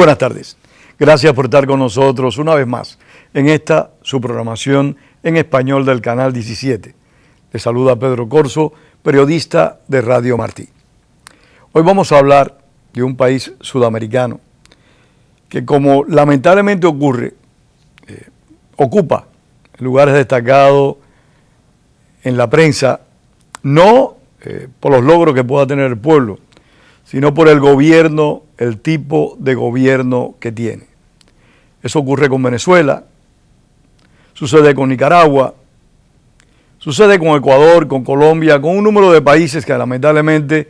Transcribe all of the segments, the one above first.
buenas tardes. Gracias por estar con nosotros una vez más en esta su programación en español del Canal 17. Les saluda Pedro Corzo, periodista de Radio Martí. Hoy vamos a hablar de un país sudamericano que, como lamentablemente ocurre, ocupa lugares destacados en la prensa, no por los logros que pueda tener el pueblo, sino por el gobierno, el tipo de gobierno que tiene. Eso ocurre con Venezuela, sucede con Nicaragua, sucede con Ecuador, con Colombia, con un número de países que lamentablemente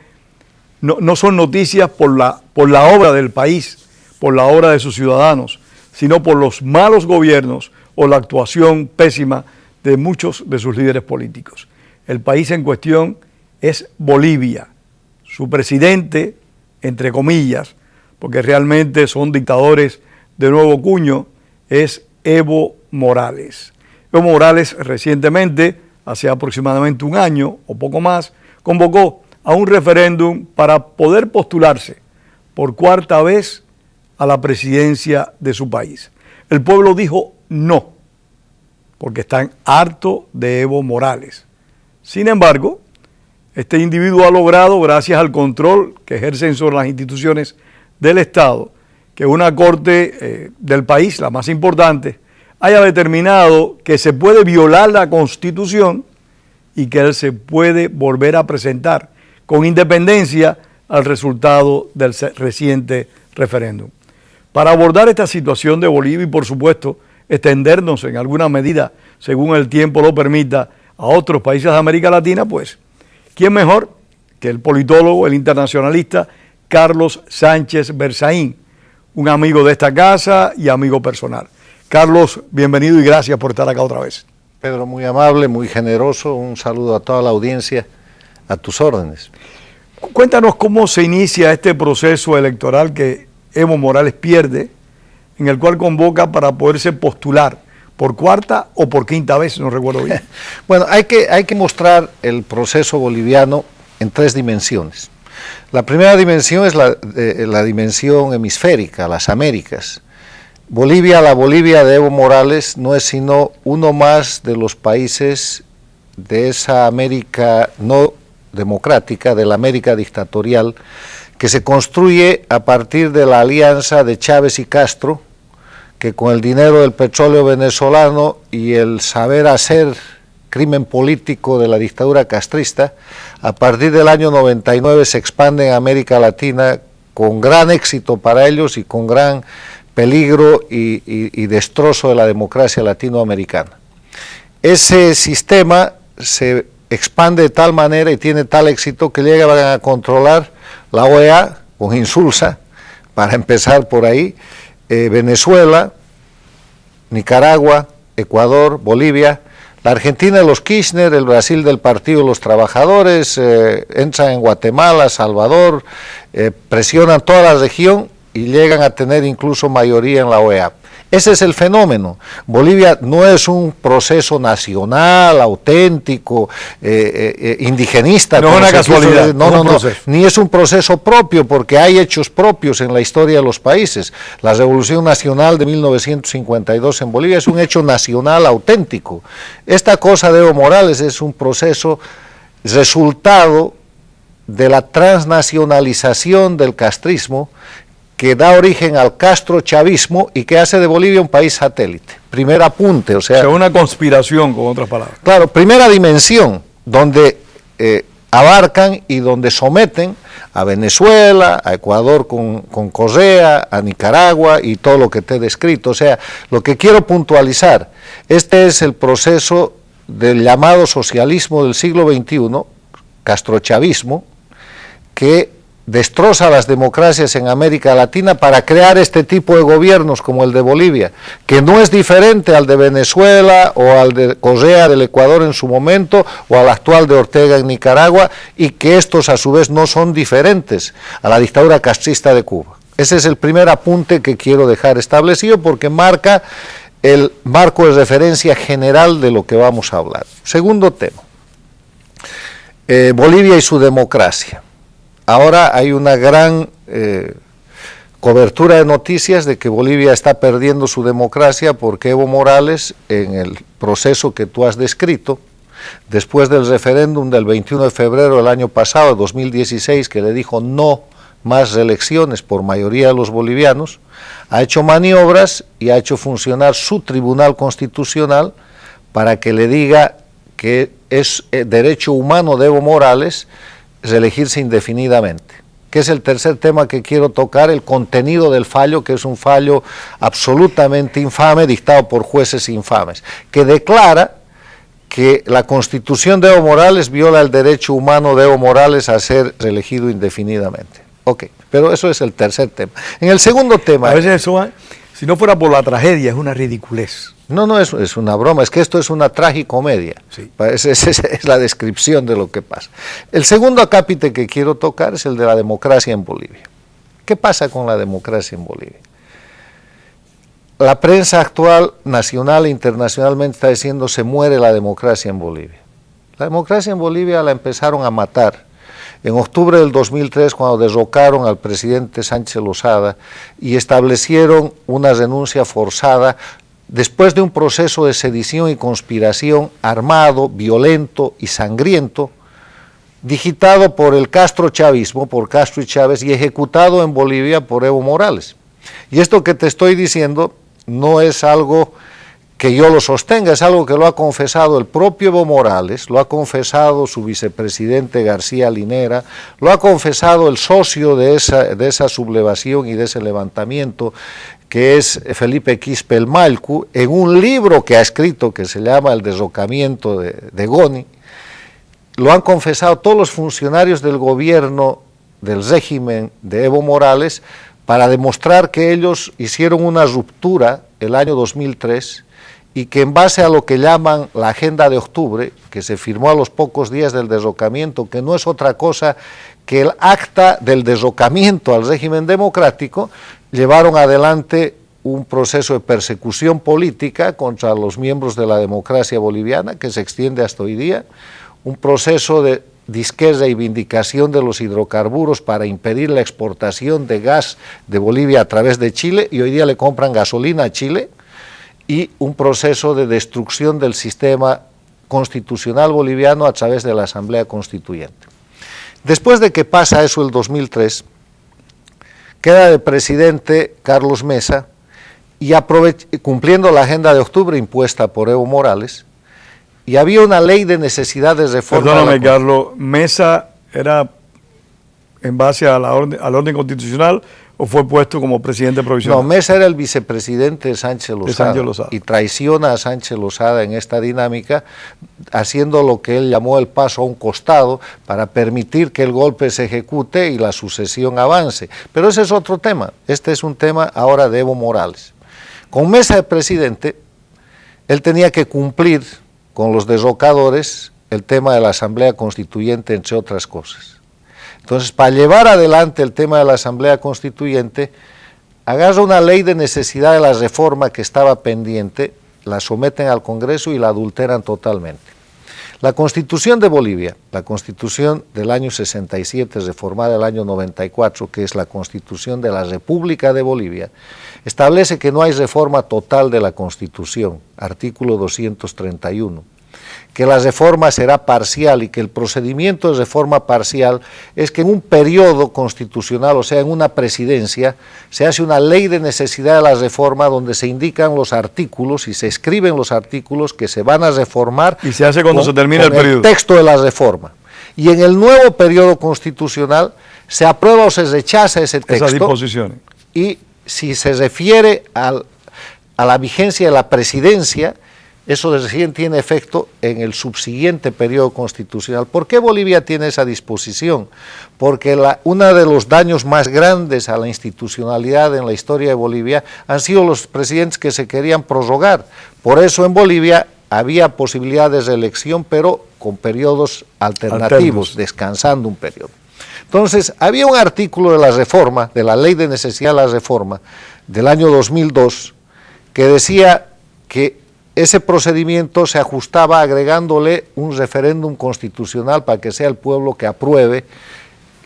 no son noticias por la obra del país, por la obra de sus ciudadanos, sino por los malos gobiernos o la actuación pésima de muchos de sus líderes políticos. El país en cuestión es Bolivia. Su presidente, entre comillas, porque realmente son dictadores de nuevo cuño, es Evo Morales. Evo Morales recientemente, hace aproximadamente un año o poco más, convocó a un referéndum para poder postularse por cuarta vez a la presidencia de su país. El pueblo dijo no, porque están hartos de Evo Morales. Sin embargo, este individuo ha logrado, gracias al control que ejercen sobre las instituciones del Estado, que una corte del país, la más importante, haya determinado que se puede violar la Constitución y que él se puede volver a presentar con independencia al resultado del reciente referéndum. Para abordar esta situación de Bolivia y, por supuesto, extendernos en alguna medida, según el tiempo lo permita, a otros países de América Latina, pues, ¿quién mejor que el politólogo, el internacionalista Carlos Sánchez Berzaín, un amigo de esta casa y amigo personal? Carlos, bienvenido y gracias por estar acá otra vez. Pedro, muy amable, muy generoso, un saludo a toda la audiencia, a tus órdenes. Cuéntanos cómo se inicia este proceso electoral que Evo Morales pierde, en el cual convoca para poderse postular por cuarta o por quinta vez, no recuerdo bien. Bueno, hay que mostrar el proceso boliviano en tres dimensiones. La primera dimensión es la dimensión hemisférica, las Américas. La Bolivia de Evo Morales no es sino uno más de los países de esa América no democrática, de la América dictatorial, que se construye a partir de la alianza de Chávez y Castro, que con el dinero del petróleo venezolano y el saber hacer crimen político de la dictadura castrista, a partir del año 99 se expande en América Latina con gran éxito para ellos y con gran peligro y destrozo de la democracia latinoamericana. Ese sistema se expande de tal manera y tiene tal éxito que llegan a controlar la OEA con Insulza, para empezar por ahí, Venezuela, Nicaragua, Ecuador, Bolivia, la Argentina de los Kirchner, el Brasil del Partido de los Trabajadores, entran en Guatemala, Salvador, presionan toda la región y llegan a tener incluso mayoría en la OEA. Ese es el fenómeno. Bolivia no es un proceso nacional, auténtico, indigenista. No es una casualidad. No, ni es un proceso propio, porque hay hechos propios en la historia de los países. La Revolución Nacional de 1952 en Bolivia es un hecho nacional auténtico. Esta cosa de Evo Morales es un proceso resultado de la transnacionalización del castrismo, que da origen al castrochavismo y que hace de Bolivia un país satélite. Primer apunte, o sea, una conspiración, con otras palabras. Claro, primera dimensión, donde abarcan y donde someten a Venezuela, a Ecuador con Correa, a Nicaragua y todo lo que te he descrito. O sea, lo que quiero puntualizar, este es el proceso del llamado socialismo del siglo XXI, castrochavismo, que destroza las democracias en América Latina para crear este tipo de gobiernos como el de Bolivia, que no es diferente al de Venezuela o al de Correa del Ecuador en su momento o al actual de Ortega en Nicaragua, y que estos a su vez no son diferentes a la dictadura castrista de Cuba. Ese es el primer apunte que quiero dejar establecido porque marca el marco de referencia general de lo que vamos a hablar. Segundo tema, Bolivia y su democracia. Ahora hay una gran cobertura de noticias de que Bolivia está perdiendo su democracia porque Evo Morales, en el proceso que tú has descrito, después del referéndum del 21 de febrero del año pasado, 2016, que le dijo no más reelecciones por mayoría de los bolivianos, ha hecho maniobras y ha hecho funcionar su Tribunal Constitucional para que le diga que es derecho humano de Evo Morales reelegirse indefinidamente, que es el tercer tema que quiero tocar, el contenido del fallo, que es un fallo absolutamente infame, dictado por jueces infames, que declara que la Constitución de Evo Morales viola el derecho humano de Evo Morales a ser reelegido indefinidamente. Ok, pero eso es el tercer tema. En el segundo tema... A veces eso, si no fuera por la tragedia, es una ridiculez. No, es una broma, es que esto es una tragicomedia. Sí. Es la descripción de lo que pasa. El segundo acápite que quiero tocar es el de la democracia en Bolivia. ¿Qué pasa con la democracia en Bolivia? La prensa actual, nacional e internacionalmente, está diciendo se muere la democracia en Bolivia. La democracia en Bolivia la empezaron a matar en octubre del 2003, cuando derrocaron al presidente Sánchez Lozada y establecieron una renuncia forzada después de un proceso de sedición y conspiración armado, violento y sangriento, digitado por el castrochavismo, por Castro y Chávez, y ejecutado en Bolivia por Evo Morales. Y esto que te estoy diciendo no es algo que yo lo sostenga, es algo que lo ha confesado el propio Evo Morales, lo ha confesado su vicepresidente García Linera, lo ha confesado el socio de esa sublevación y de ese levantamiento, que es Felipe Quispe el Malcu, en un libro que ha escrito que se llama El derrocamiento de Goni. Lo han confesado todos los funcionarios del gobierno del régimen de Evo Morales para demostrar que ellos hicieron una ruptura el año 2003 y que en base a lo que llaman la Agenda de Octubre, que se firmó a los pocos días del derrocamiento, que no es otra cosa que el acta del derrocamiento al régimen democrático, llevaron adelante un proceso de persecución política contra los miembros de la democracia boliviana, que se extiende hasta hoy día, un proceso de reivindicación de los hidrocarburos para impedir la exportación de gas de Bolivia a través de Chile, y hoy día le compran gasolina a Chile, y un proceso de destrucción del sistema constitucional boliviano a través de la Asamblea Constituyente. Después de que pasa eso el 2003, queda de presidente Carlos Mesa, y cumpliendo la Agenda de Octubre impuesta por Evo Morales, y había una ley de necesidad de reforma. Perdóname, Carlos, ¿Mesa era en base a al orden constitucional o fue puesto como presidente provisional? No, Mesa era el vicepresidente de Sánchez Lozada, y traiciona a Sánchez Lozada en esta dinámica, haciendo lo que él llamó el paso a un costado para permitir que el golpe se ejecute y la sucesión avance. Pero ese es otro tema, este es un tema ahora de Evo Morales. Con Mesa de presidente, él tenía que cumplir con los derrocadores el tema de la Asamblea Constituyente, entre otras cosas. Entonces, para llevar adelante el tema de la Asamblea Constituyente, agarra una ley de necesidad de la reforma que estaba pendiente, la someten al Congreso y la adulteran totalmente. La Constitución de Bolivia, la Constitución del año 67, reformada el año 94, que es la Constitución de la República de Bolivia, establece que no hay reforma total de la Constitución, artículo 231, que la reforma será parcial y que el procedimiento de reforma parcial es que en un periodo constitucional, o sea, en una presidencia, se hace una ley de necesidad de la reforma donde se indican los artículos y se escriben los artículos que se van a reformar. Y se hace cuando se termina el periodo. El texto de la reforma. Y en el nuevo periodo constitucional se aprueba o se rechaza ese texto. Esas disposiciones. Y si se refiere a la vigencia de la presidencia, eso recién tiene efecto en el subsiguiente periodo constitucional. ¿Por qué Bolivia tiene esa disposición? Porque uno de los daños más grandes a la institucionalidad en la historia de Bolivia han sido los presidentes que se querían prorrogar. Por eso en Bolivia había posibilidad de reelección, pero con periodos alternativos, descansando un periodo. Entonces, había un artículo de la reforma, de la Ley de Necesidad de la Reforma, del año 2002, que decía que ese procedimiento se ajustaba agregándole un referéndum constitucional para que sea el pueblo que apruebe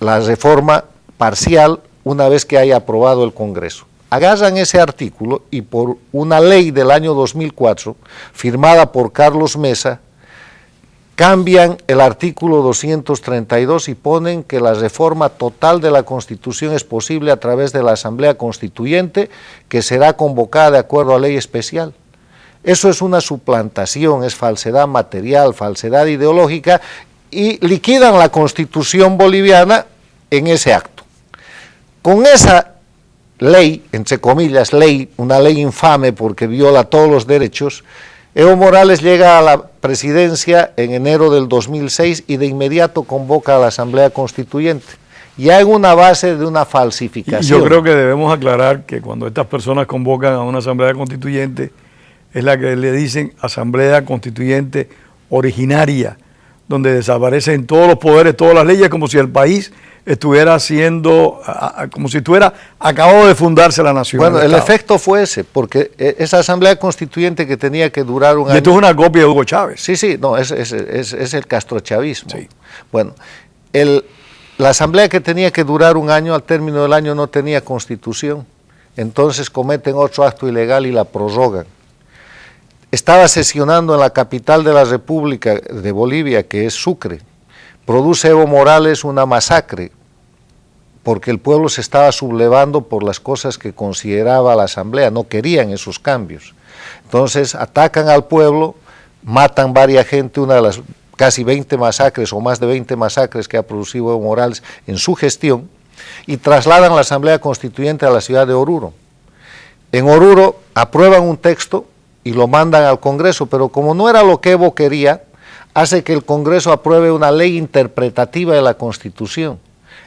la reforma parcial una vez que haya aprobado el Congreso. Agarran ese artículo y por una ley del año 2004, firmada por Carlos Mesa, cambian el artículo 232 y ponen que la reforma total de la Constitución es posible a través de la Asamblea Constituyente, que será convocada de acuerdo a ley especial. Eso es una suplantación, es falsedad material, falsedad ideológica, y liquidan la Constitución boliviana en ese acto. Con esa ley, entre comillas, ley, una ley infame porque viola todos los derechos, Evo Morales llega a la presidencia en enero del 2006 y de inmediato convoca a la Asamblea Constituyente, ya en una base de una falsificación. Y yo creo que debemos aclarar que cuando estas personas convocan a una Asamblea Constituyente, es la que le dicen Asamblea Constituyente originaria, donde desaparecen todos los poderes, todas las leyes, como si el país estuviera siendo, como si estuviera acabado de fundarse la nación. Bueno, el efecto fue ese, porque esa Asamblea Constituyente que tenía que durar un año... Y esto es una copia de Hugo Chávez. Sí, no, es el castrochavismo. Sí. Bueno, la Asamblea que tenía que durar un año, al término del año no tenía Constitución, entonces cometen otro acto ilegal y la prorrogan. Estaba sesionando en la capital de la República de Bolivia, que es Sucre. Produce Evo Morales una masacre, porque el pueblo se estaba sublevando por las cosas que consideraba la Asamblea, no querían esos cambios. Entonces atacan al pueblo, matan varias gente, una de las casi 20 masacres o más de 20 masacres que ha producido Evo Morales en su gestión, y trasladan la Asamblea Constituyente a la ciudad de Oruro. En Oruro aprueban un texto y lo mandan al Congreso, pero como no era lo que Evo quería, hace que el Congreso apruebe una ley interpretativa de la Constitución,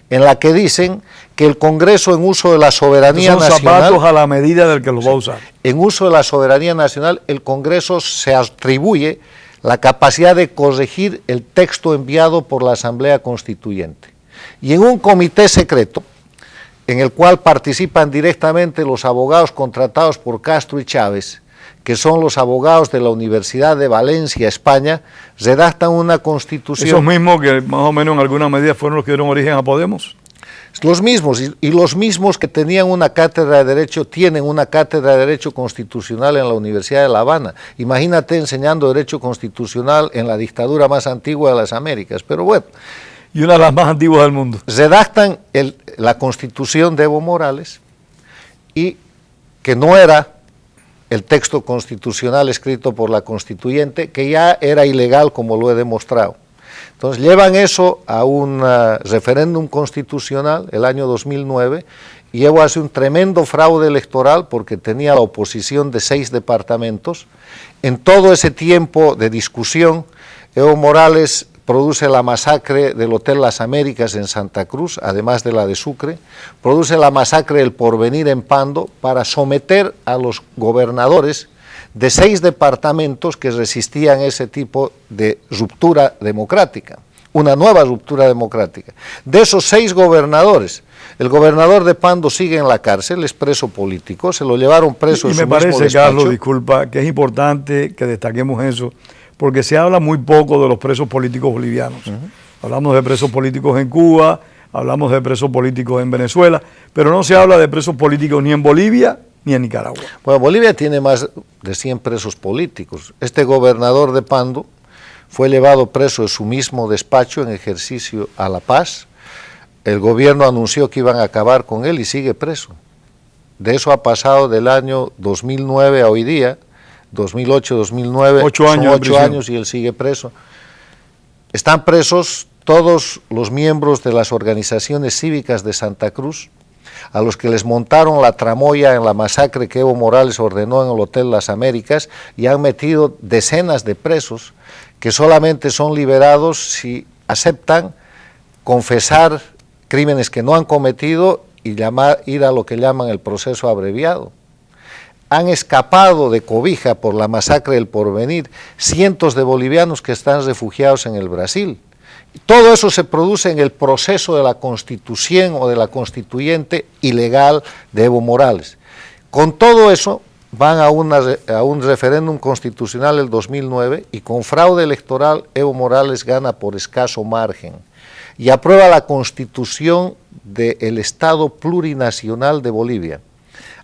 en la que dicen que el Congreso, en uso de la soberanía nacional... Son zapatos a la medida del que los va a usar. En uso de la soberanía nacional, el Congreso se atribuye la capacidad de corregir el texto enviado por la Asamblea Constituyente. Y en un comité secreto, en el cual participan directamente los abogados contratados por Castro y Chávez, que son los abogados de la Universidad de Valencia, España, redactan una constitución... ¿Esos mismos que más o menos en alguna medida fueron los que dieron origen a Podemos? Los mismos, y los mismos que tenían una cátedra de Derecho, tienen una cátedra de Derecho Constitucional en la Universidad de La Habana. Imagínate enseñando Derecho Constitucional en la dictadura más antigua de las Américas, pero bueno. Y una de las más antiguas del mundo. Redactan la Constitución de Evo Morales, y que no era el texto constitucional escrito por la Constituyente, que ya era ilegal, como lo he demostrado. Entonces llevan eso a un referéndum constitucional el año 2009, y Evo hace un tremendo fraude electoral porque tenía la oposición de 6 departamentos. En todo ese tiempo de discusión, Evo Morales produce la masacre del Hotel Las Américas en Santa Cruz, además de la de Sucre, produce la masacre del Porvenir en Pando, para someter a los gobernadores de 6 departamentos que resistían ese tipo de ruptura democrática, una nueva ruptura democrática. De esos 6 gobernadores, el gobernador de Pando sigue en la cárcel, es preso político, se lo llevaron preso en su mismo despacho. Y me parece, Carlos, disculpa, que es importante que destaquemos eso, porque se habla muy poco de los presos políticos bolivianos. Hablamos de presos políticos en Cuba, hablamos de presos políticos en Venezuela, pero no se habla de presos políticos ni en Bolivia ni en Nicaragua. Bueno, Bolivia tiene más de 100 presos políticos. Este gobernador de Pando fue llevado preso de su mismo despacho en ejercicio a La Paz. El gobierno anunció que iban a acabar con él y sigue preso. De eso ha pasado del año 2009 a hoy día, 2008, 2009, 8 años, son 8 años y él sigue preso. Están presos todos los miembros de las organizaciones cívicas de Santa Cruz, a los que les montaron la tramoya en la masacre que Evo Morales ordenó en el Hotel Las Américas, y han metido decenas de presos que solamente son liberados si aceptan confesar crímenes que no han cometido y ir a lo que llaman el proceso abreviado. Han escapado de cobija por la masacre del Porvenir cientos de bolivianos que están refugiados en el Brasil. Todo eso se produce en el proceso de la Constitución o de la Constituyente ilegal de Evo Morales. Con todo eso van a un referéndum constitucional el 2009, y con fraude electoral Evo Morales gana por escaso margen y aprueba la Constitución del Estado plurinacional de Bolivia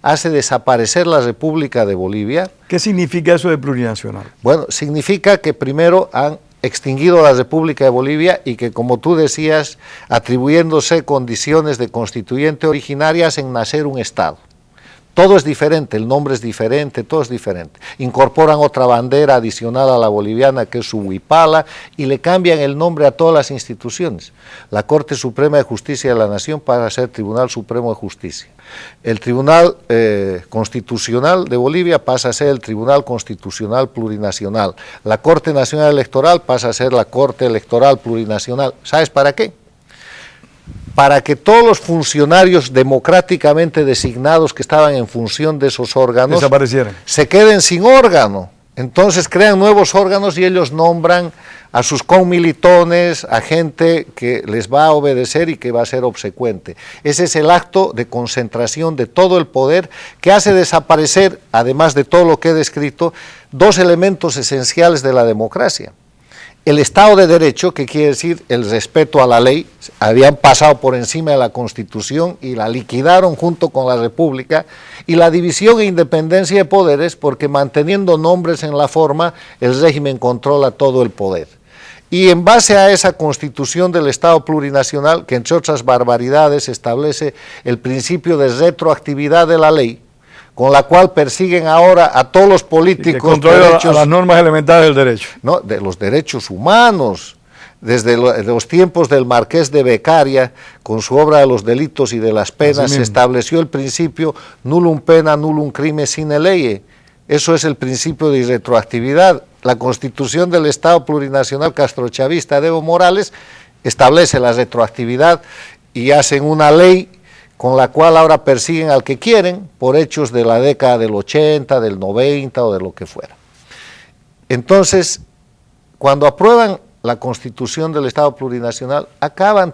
hace desaparecer la República de Bolivia. ¿Qué significa eso de plurinacional? Bueno, significa que primero han extinguido la República de Bolivia y que, como tú decías, atribuyéndose condiciones de constituyente originaria, hacen nacer un Estado. Todo es diferente, el nombre es diferente, todo es diferente. Incorporan otra bandera adicional a la boliviana, que es su huipala, y le cambian el nombre a todas las instituciones. La Corte Suprema de Justicia de la Nación pasa a ser Tribunal Supremo de Justicia. El Tribunal Constitucional de Bolivia pasa a ser el Tribunal Constitucional Plurinacional. La Corte Nacional Electoral pasa a ser la Corte Electoral Plurinacional. ¿Sabes para qué? Para que todos los funcionarios democráticamente designados que estaban en función de esos órganos se queden sin órgano. Entonces crean nuevos órganos y ellos nombran a sus comilitones, a gente que les va a obedecer y que va a ser obsecuente. Ese es el acto de concentración de todo el poder que hace desaparecer, además de todo lo que he descrito, dos elementos esenciales de la democracia. El Estado de Derecho, que quiere decir el respeto a la ley, habían pasado por encima de la Constitución y la liquidaron junto con la República, y la división e independencia de poderes, porque manteniendo nombres en la forma, el régimen controla todo el poder. Y en base a esa Constitución del Estado plurinacional, que entre otras barbaridades establece el principio de retroactividad de la ley, con la cual persiguen ahora a todos los políticos. Que controla a las normas elementales del derecho. No, de los derechos humanos. Desde los tiempos del Marqués de Beccaria, con su obra de los delitos y de las penas, se estableció el principio nullum pena, nullum crime sine leye. Eso es el principio de irretroactividad. La Constitución del Estado plurinacional castrochavista de Evo Morales establece la retroactividad y hacen una ley con la cual ahora persiguen al que quieren por hechos de la década del 80, del 90 o de lo que fuera. Entonces, cuando aprueban la Constitución del Estado plurinacional,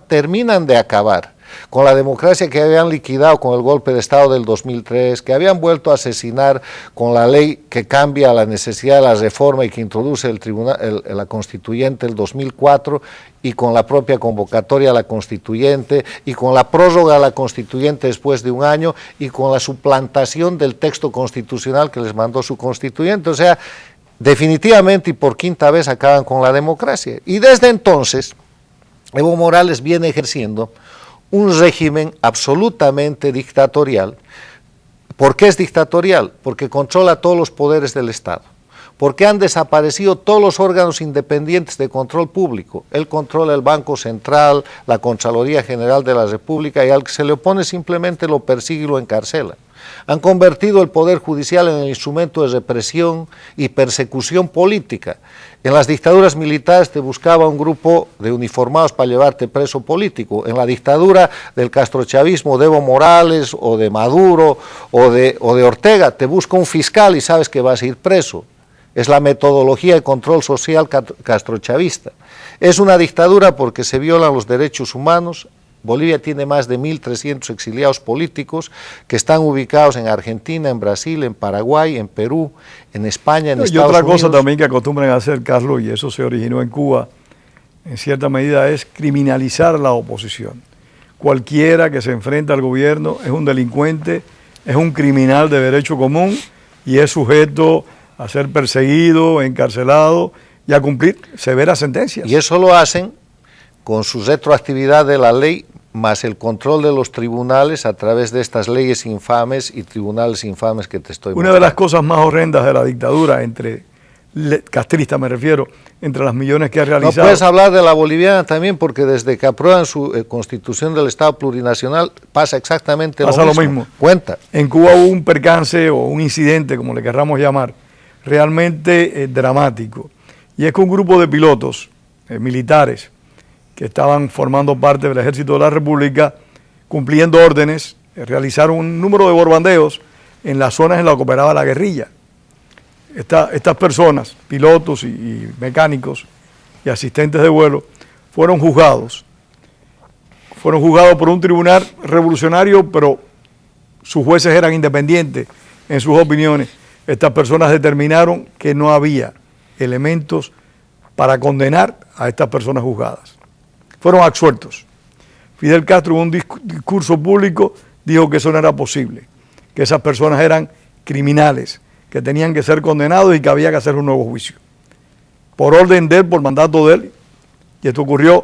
terminan de acabar con la democracia que habían liquidado con el golpe de Estado del 2003, que habían vuelto a asesinar con la ley que cambia la necesidad de la reforma y que introduce la Constituyente del 2004, y con la propia convocatoria a la Constituyente, y con la prórroga a la Constituyente después de un año, y con la suplantación del texto constitucional que les mandó su Constituyente. O sea, definitivamente y por quinta vez acaban con la democracia. Y desde entonces, Evo Morales viene ejerciendo un régimen absolutamente dictatorial. ¿Por qué es dictatorial? Porque controla todos los poderes del Estado. Porque han desaparecido todos los órganos independientes de control público. Él controla el Banco Central, la Contraloría General de la República, y al que se le opone simplemente lo persigue y lo encarcela. Han convertido el Poder Judicial en el instrumento de represión y persecución política. En las dictaduras militares te buscaba un grupo de uniformados para llevarte preso político. En la dictadura del castrochavismo de Evo Morales o de Maduro o de Ortega te busca un fiscal y sabes que vas a ir preso. Es la metodología de control social castrochavista. Es una dictadura porque se violan los derechos humanos. Bolivia tiene más de 1.300 exiliados políticos que están ubicados en Argentina, en Brasil, en Paraguay, en Perú, en España, en Estados Unidos. Y otra cosa también que acostumbran a hacer, Carlos, y eso se originó en Cuba, en cierta medida, es criminalizar la oposición. Cualquiera que se enfrenta al gobierno es un delincuente, es un criminal de derecho común y es sujeto a ser perseguido, encarcelado y a cumplir severas sentencias. Y eso lo hacen con su retroactividad de la ley, más el control de los tribunales a través de estas leyes infames y tribunales infames que te estoy mostrando. Una de las cosas más horrendas de la dictadura, castrista me refiero, entre las millones que ha realizado. No puedes hablar de la boliviana también, porque desde que aprueban su Constitución del Estado plurinacional pasa exactamente lo mismo. Cuenta. En Cuba hubo un percance o un incidente, como le querramos llamar, realmente dramático. Y es que un grupo de pilotos militares que estaban formando parte del Ejército de la República, cumpliendo órdenes, realizaron un número de borbandeos en las zonas en las que operaba la guerrilla. Estas personas, pilotos y mecánicos y asistentes de vuelo, fueron juzgados. Fueron juzgados por un tribunal revolucionario, pero sus jueces eran independientes en sus opiniones. Estas personas determinaron que no había elementos para condenar a estas personas juzgadas. Fueron absueltos. Fidel Castro en un discurso público dijo que eso no era posible, que esas personas eran criminales, que tenían que ser condenados y que había que hacer un nuevo juicio. Por orden de él, por mandato de él, y esto ocurrió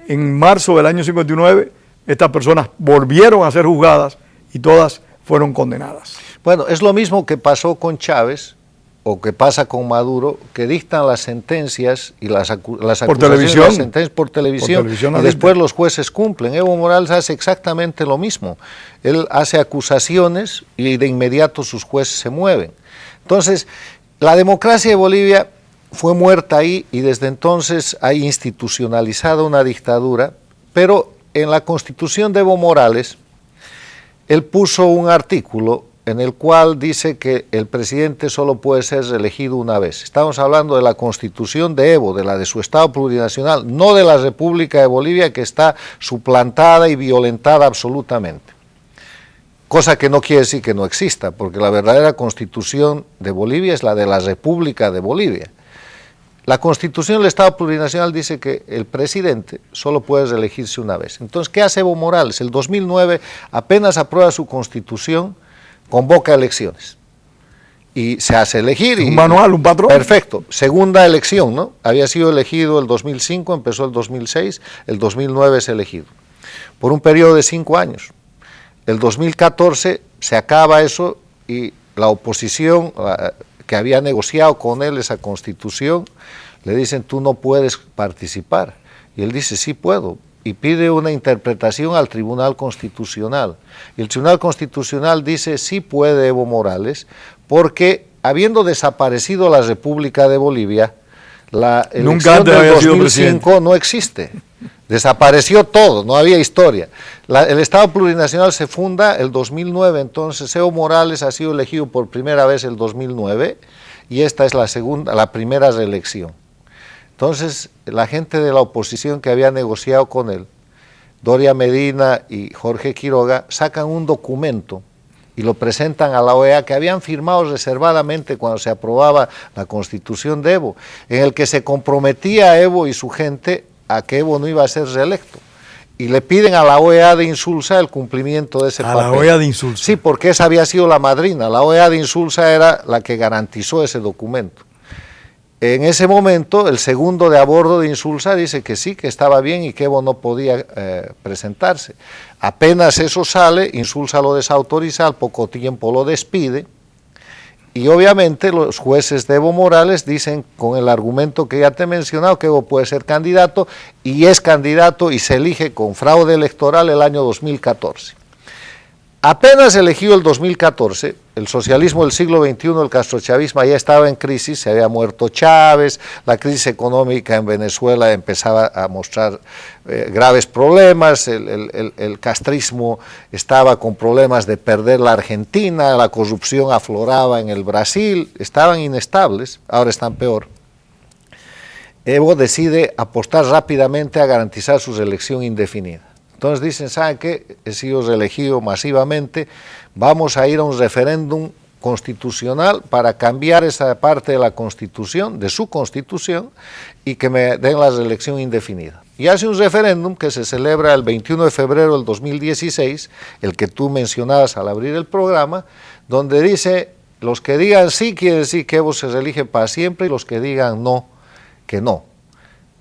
en marzo del año 59, estas personas volvieron a ser juzgadas y todas fueron condenadas. Bueno, es lo mismo que pasó con Chávez, o que pasa con Maduro, que dictan las sentencias y las acusaciones por televisión, las sentencias por televisión y después los jueces cumplen. Evo Morales hace exactamente lo mismo. Él hace acusaciones y de inmediato sus jueces se mueven. Entonces, la democracia de Bolivia fue muerta ahí y desde entonces hay institucionalizada una dictadura, pero en la Constitución de Evo Morales, él puso un artículo en el cual dice que el presidente solo puede ser reelegido una vez. Estamos hablando de la Constitución de Evo, de la de su Estado plurinacional, no de la República de Bolivia, que está suplantada y violentada absolutamente. Cosa que no quiere decir que no exista, porque la verdadera Constitución de Bolivia es la de la República de Bolivia. La Constitución del Estado plurinacional dice que el presidente solo puede reelegirse una vez. Entonces, ¿qué hace Evo Morales? El 2009 apenas aprueba su Constitución, convoca elecciones y se hace elegir. Un manual, un patrón. Perfecto. Segunda elección, ¿no? Había sido elegido el 2005, empezó el 2006, el 2009 es elegido. Por un periodo de 5 años. El 2014 se acaba eso y la oposición que había negociado con él esa constitución, le dicen tú no puedes participar. Y él dice sí puedo. Y pide una interpretación al Tribunal Constitucional. Y el Tribunal Constitucional dice sí puede Evo Morales, porque habiendo desaparecido la República de Bolivia, la elección del 2005 no existe. Desapareció todo, no había historia. El Estado plurinacional se funda el 2009, entonces Evo Morales ha sido elegido por primera vez el 2009 y esta es la primera reelección. Entonces, la gente de la oposición que había negociado con él, Doria Medina y Jorge Quiroga, sacan un documento y lo presentan a la OEA que habían firmado reservadamente cuando se aprobaba la Constitución de Evo, en el que se comprometía a Evo y su gente a que Evo no iba a ser reelecto. Y le piden a la OEA de Insulza el cumplimiento de ese papel. ¿A la OEA de Insulza? Sí, porque esa había sido la madrina. La OEA de Insulza era la que garantizó ese documento. En ese momento, el segundo de a bordo de Insulza dice que sí, que estaba bien y que Evo no podía presentarse. Apenas eso sale, Insulza lo desautoriza, al poco tiempo lo despide, y obviamente los jueces de Evo Morales dicen, con el argumento que ya te he mencionado, que Evo puede ser candidato, y es candidato y se elige con fraude electoral el año 2014. Apenas elegido el 2014, el socialismo del siglo XXI, el castrochavismo, ya estaba en crisis, se había muerto Chávez, la crisis económica en Venezuela empezaba a mostrar graves problemas, el castrismo estaba con problemas de perder la Argentina, la corrupción afloraba en el Brasil, estaban inestables, ahora están peor. Evo decide apostar rápidamente a garantizar su reelección indefinida. Entonces dicen, ¿saben qué? He sido reelegido masivamente, vamos a ir a un referéndum constitucional para cambiar esa parte de la Constitución, de su Constitución, y que me den la reelección indefinida. Y hace un referéndum que se celebra el 21 de febrero del 2016, el que tú mencionabas al abrir el programa, donde dice, los que digan sí quiere decir que Evo se reelige para siempre, y los que digan no, que no.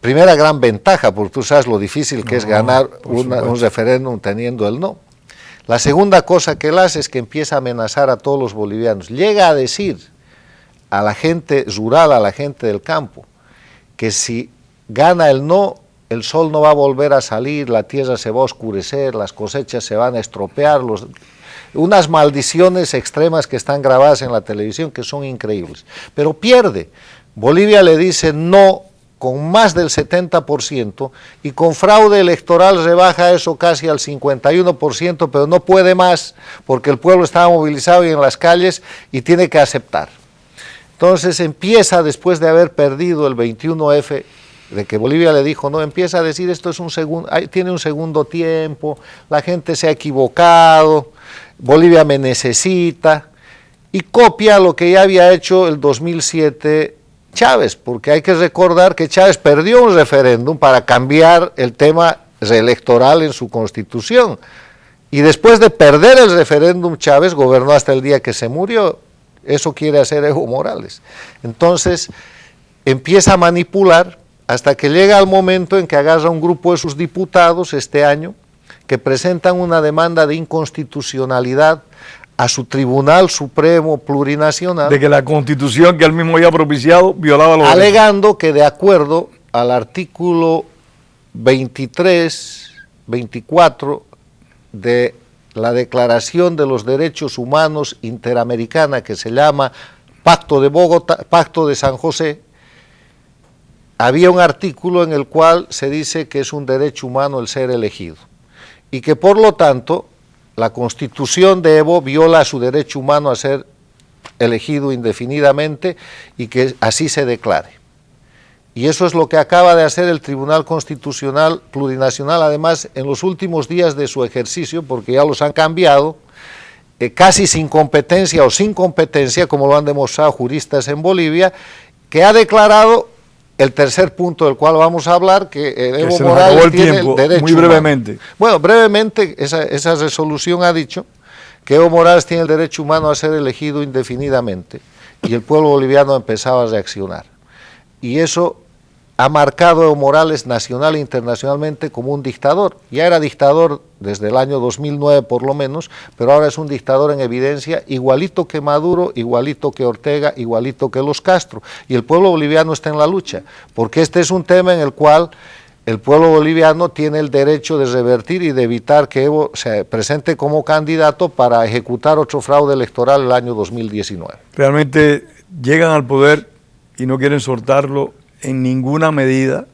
Primera gran ventaja, porque tú sabes lo difícil que es ganar un referéndum teniendo el no. La segunda cosa que él hace es que empieza a amenazar a todos los bolivianos. Llega a decir a la gente rural, a la gente del campo, que si gana el no, el sol no va a volver a salir, la tierra se va a oscurecer, las cosechas se van a estropear, unas maldiciones extremas que están grabadas en la televisión que son increíbles. Pero pierde. Bolivia le dice no con más del 70%, y con fraude electoral rebaja eso casi al 51%, pero no puede más, porque el pueblo estaba movilizado y en las calles, y tiene que aceptar. Entonces empieza, después de haber perdido el 21F, de que Bolivia le dijo no, empieza a decir esto es tiene un segundo tiempo, la gente se ha equivocado, Bolivia me necesita, y copia lo que ya había hecho el 2007 Chávez, porque hay que recordar que Chávez perdió un referéndum para cambiar el tema reelectoral en su constitución. Y después de perder el referéndum, Chávez gobernó hasta el día que se murió. Eso quiere hacer Evo Morales. Entonces, empieza a manipular hasta que llega al momento en que agarra un grupo de sus diputados este año, que presentan una demanda de inconstitucionalidad a su Tribunal Supremo Plurinacional. De que la Constitución que él mismo había propiciado violaba los alegando que de acuerdo al artículo 23, 24 de la Declaración de los Derechos Humanos Interamericana, que se llama Pacto de Bogotá, Pacto de San José, había un artículo en el cual se dice que es un derecho humano el ser elegido y que por lo tanto la Constitución de Evo viola su derecho humano a ser elegido indefinidamente y que así se declare. Y eso es lo que acaba de hacer el Tribunal Constitucional Plurinacional, además en los últimos días de su ejercicio, porque ya los han cambiado, casi sin competencia o sin competencia, como lo han demostrado juristas en Bolivia, que ha declarado el tercer punto del cual vamos a hablar, que Evo Morales tiene el derecho muy brevemente. humano. Bueno, brevemente, esa resolución ha dicho que Evo Morales tiene el derecho humano a ser elegido indefinidamente, y el pueblo boliviano ha empezado a reaccionar. Y eso ha marcado a Evo Morales nacional e internacionalmente como un dictador. Ya era dictador desde el año 2009 por lo menos, pero ahora es un dictador en evidencia, igualito que Maduro, igualito que Ortega, igualito que los Castro. Y el pueblo boliviano está en la lucha, porque este es un tema en el cual el pueblo boliviano tiene el derecho de revertir y de evitar que Evo se presente como candidato para ejecutar otro fraude electoral el año 2019. Realmente llegan al poder y no quieren soltarlo en ninguna medida,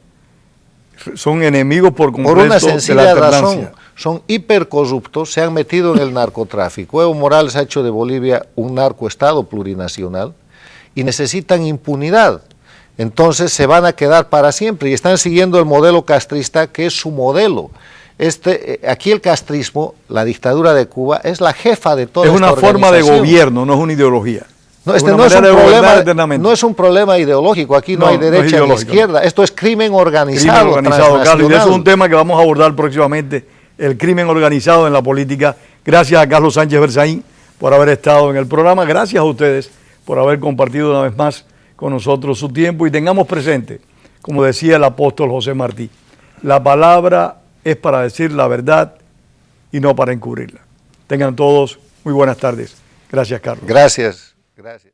son enemigos por completo por una de la sencilla alternancia. razón, son hipercorruptos, se han metido en el narcotráfico. Evo Morales ha hecho de Bolivia un narcoestado plurinacional y necesitan impunidad. Entonces se van a quedar para siempre y están siguiendo el modelo castrista, que es su modelo. Aquí el castrismo, la dictadura de Cuba, es la jefa de toda esta organización. Es una forma de gobierno, no es una ideología. No, no es un problema ideológico, aquí no hay derecha ni izquierda, esto es crimen organizado, Carlos, y eso es un tema que vamos a abordar próximamente, el crimen organizado en la política. Gracias a Carlos Sánchez Berzaín por haber estado en el programa, gracias a ustedes por haber compartido una vez más con nosotros su tiempo, y tengamos presente, como decía el apóstol José Martí, la palabra es para decir la verdad y no para encubrirla. Tengan todos muy buenas tardes. Gracias, Carlos. Gracias. Gracias.